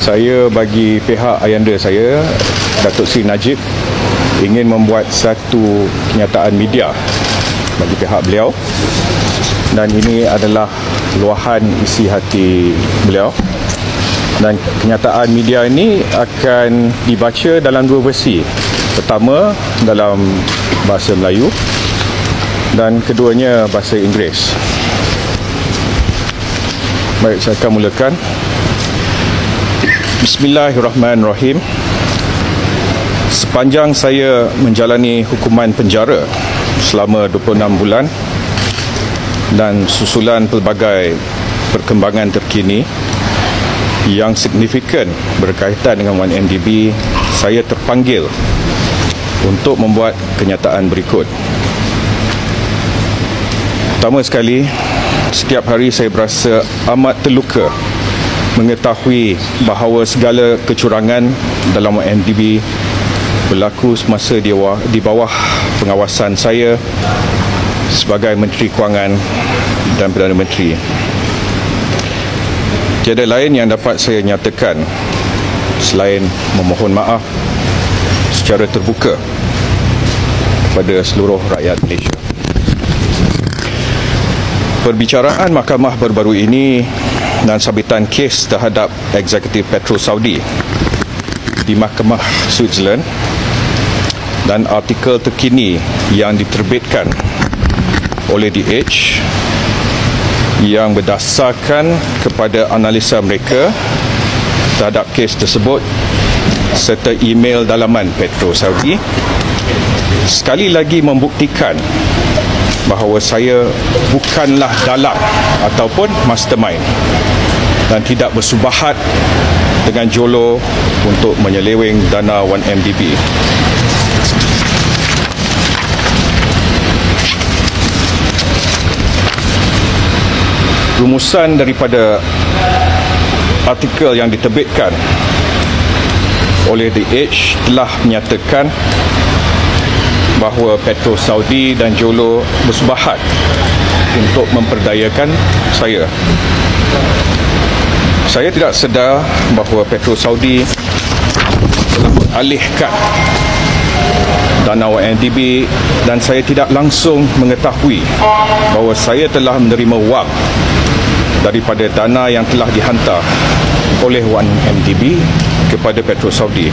Saya bagi pihak ayanda saya, Datuk Seri Najib, ingin membuat satu kenyataan media bagi pihak beliau, dan ini adalah luahan isi hati beliau. Dan kenyataan media ini akan dibaca dalam dua versi. Pertama dalam bahasa Melayu dan keduanya bahasa Inggeris. Baik, saya akan mulakan. Bismillahirrahmanirrahim. Sepanjang saya menjalani hukuman penjara selama 26 bulan dan susulan pelbagai perkembangan terkini yang signifikan berkaitan dengan 1MDB, saya terpanggil untuk membuat kenyataan berikut. Pertama sekali, setiap hari saya berasa amat terluka mengetahui bahawa segala kecurangan dalam 1MDB berlaku semasa di bawah pengawasan saya sebagai Menteri Kewangan dan Perdana Menteri. Tiada lain yang dapat saya nyatakan selain memohon maaf secara terbuka kepada seluruh rakyat Malaysia. Perbicaraan mahkamah baru-baru ini dan sabitan kes terhadap Eksekutif Petro Saudi di Mahkamah Switzerland dan artikel terkini yang diterbitkan oleh DH yang berdasarkan kepada analisa mereka terhadap kes tersebut serta email dalaman Petro Saudi sekali lagi membuktikan bahawa saya bukanlah dalang ataupun mastermind dan tidak bersubahat dengan Jolo untuk menyeleweng dana 1MDB. Rumusan daripada artikel yang diterbitkan oleh DH telah menyatakan bahawa Petro Saudi dan Jolo bersubahat untuk memperdayakan saya. Saya tidak sedar bahawa Petro Saudi telah mengalihkan dana 1MDB dan saya tidak langsung mengetahui bahawa saya telah menerima wang daripada dana yang telah dihantar oleh 1MDB kepada Petro Saudi.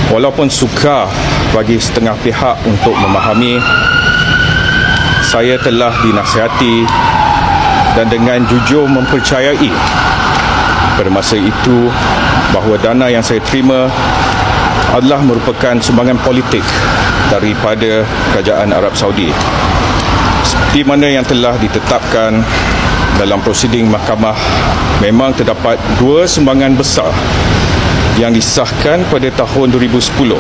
Walaupun sukar bagi setengah pihak untuk memahami, saya telah dinasihati dan dengan jujur mempercayai pada masa itu bahawa dana yang saya terima adalah merupakan sumbangan politik daripada Kerajaan Arab Saudi, seperti mana yang telah ditetapkan dalam prosiding mahkamah. Memang terdapat dua sumbangan besar yang disahkan pada tahun 2010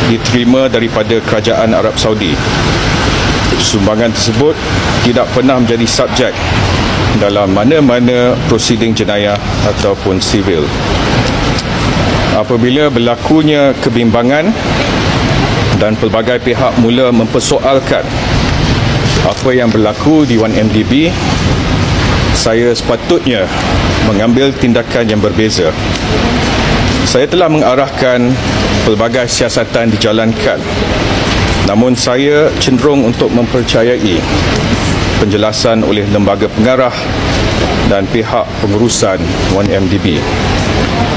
diterima daripada Kerajaan Arab Saudi. Sumbangan tersebut tidak pernah menjadi subjek dalam mana-mana prosiding jenayah ataupun sivil. Apabila berlakunya kebimbangan dan pelbagai pihak mula mempersoalkan apa yang berlaku di 1MDB, saya sepatutnya mengambil tindakan yang berbeza. Saya telah mengarahkan pelbagai siasatan dijalankan, namun saya cenderung untuk mempercayai penjelasan oleh lembaga pengarah dan pihak pengurusan 1MDB.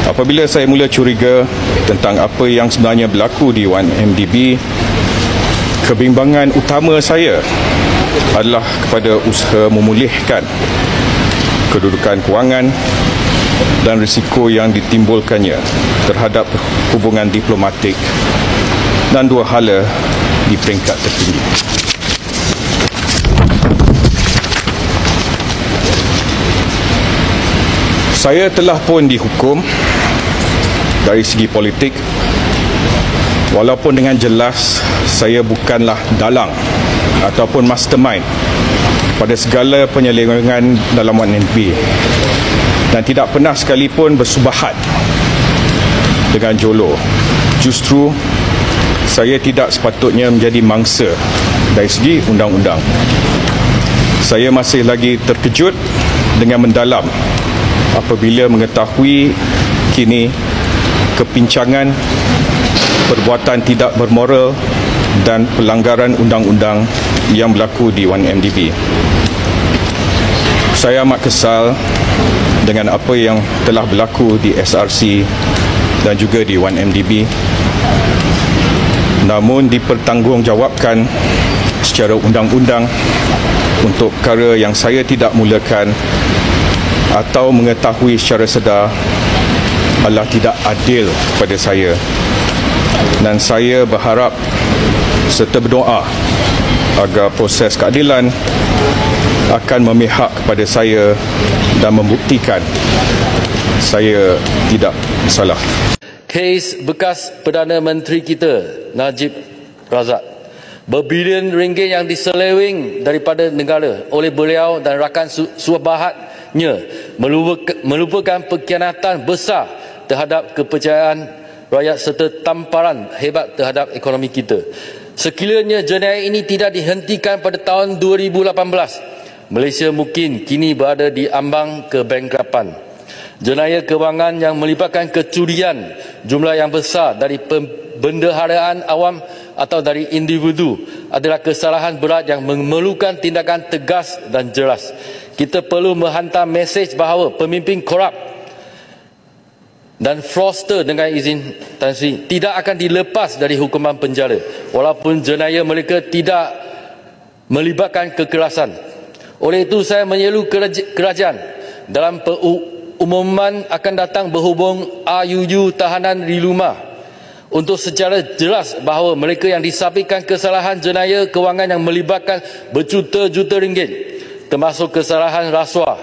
Apabila saya mula curiga tentang apa yang sebenarnya berlaku di 1MDB, kebimbangan utama saya adalah kepada usaha memulihkan kedudukan kewangan dan risiko yang ditimbulkannya terhadap hubungan diplomatik dan dua hala di peringkat tertinggi. Saya telah pun dihukum dari segi politik, walaupun dengan jelas saya bukanlah dalang ataupun mastermind pada segala penyelewengan dalam 1MDB dan tidak pernah sekalipun bersubahat dengan Jolo. Justru saya tidak sepatutnya menjadi mangsa dari segi undang-undang. Saya masih lagi terkejut dengan mendalam apabila mengetahui kini kepincangan, perbuatan tidak bermoral dan pelanggaran undang-undang yang berlaku di 1MDB. Saya amat kesal dengan apa yang telah berlaku di SRC dan juga di 1MDB, namun dipertanggungjawabkan secara undang-undang untuk perkara yang saya tidak mulakan atau mengetahui secara sedar adalah tidak adil kepada saya. Dan saya berharap serta berdoa agar proses keadilan akan memihak kepada saya dan membuktikan saya tidak salah. Kes bekas Perdana Menteri kita, Najib Razak, berbilion ringgit yang diseleweng daripada negara oleh beliau dan rakan suhabatnya melupakan pengkhianatan besar terhadap kepercayaan rakyat serta tamparan hebat terhadap ekonomi kita. Sekiranya jenayah ini tidak dihentikan pada tahun 2018, Malaysia mungkin kini berada di ambang kebangkrutan. Jenayah kewangan yang melibatkan kecurian jumlah yang besar dari pembendaharaan awam atau dari individu adalah kesalahan berat yang memerlukan tindakan tegas dan jelas. Kita perlu menghantar mesej bahawa pemimpin korup dan fraudster, dengan izin Tan Sri, tidak akan dilepas dari hukuman penjara walaupun jenayah mereka tidak melibatkan kekerasan. Oleh itu saya menyeru kerajaan dalam pengumuman akan datang berhubung RUU tahanan di rumah untuk secara jelas bahawa mereka yang disabitkan kesalahan jenayah kewangan yang melibatkan berjuta-juta ringgit, termasuk kesalahan rasuah,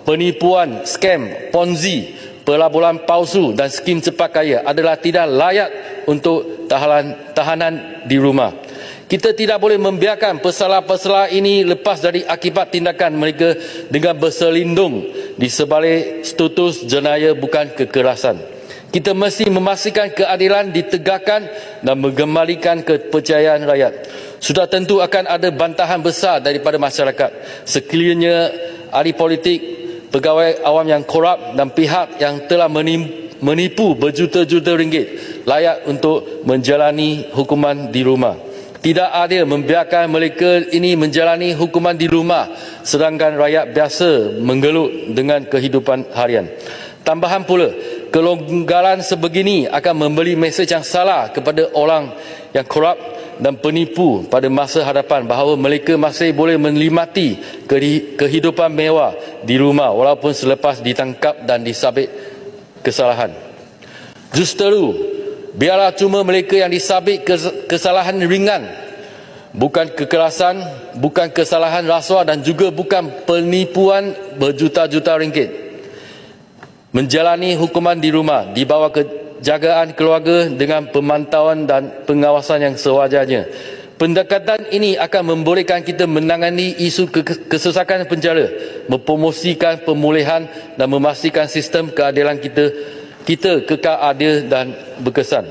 penipuan, skam, ponzi, pelaburan palsu dan skim cepat kaya, adalah tidak layak untuk tahanan di rumah. Kita tidak boleh membiarkan pesalah-pesalah ini lepas dari akibat tindakan mereka dengan berselindung di sebalik status jenayah bukan kekerasan. Kita mesti memastikan keadilan ditegakkan dan mengembalikan kepercayaan rakyat. Sudah tentu akan ada bantahan besar daripada masyarakat sekiranya ahli politik, pegawai awam yang korup dan pihak yang telah menipu berjuta-juta ringgit layak untuk menjalani hukuman di rumah. Tidak adil membiarkan mereka ini menjalani hukuman di rumah sedangkan rakyat biasa menggelut dengan kehidupan harian. Tambahan pula, kelonggaran sebegini akan memberi mesej yang salah kepada orang yang korup dan penipu pada masa hadapan bahawa mereka masih boleh menikmati kehidupan mewah di rumah walaupun selepas ditangkap dan disabit kesalahan. Justeru, biarlah cuma mereka yang disabit kesalahan ringan, bukan kekerasan, bukan kesalahan rasuah dan juga bukan penipuan berjuta-juta ringgit, menjalani hukuman di rumah di bawah kejagaan keluarga dengan pemantauan dan pengawasan yang sewajarnya. Pendekatan ini akan membolehkan kita menangani isu kesesakan penjara, mempromosikan pemulihan dan memastikan sistem keadilan kita kekal adil dan berkesan.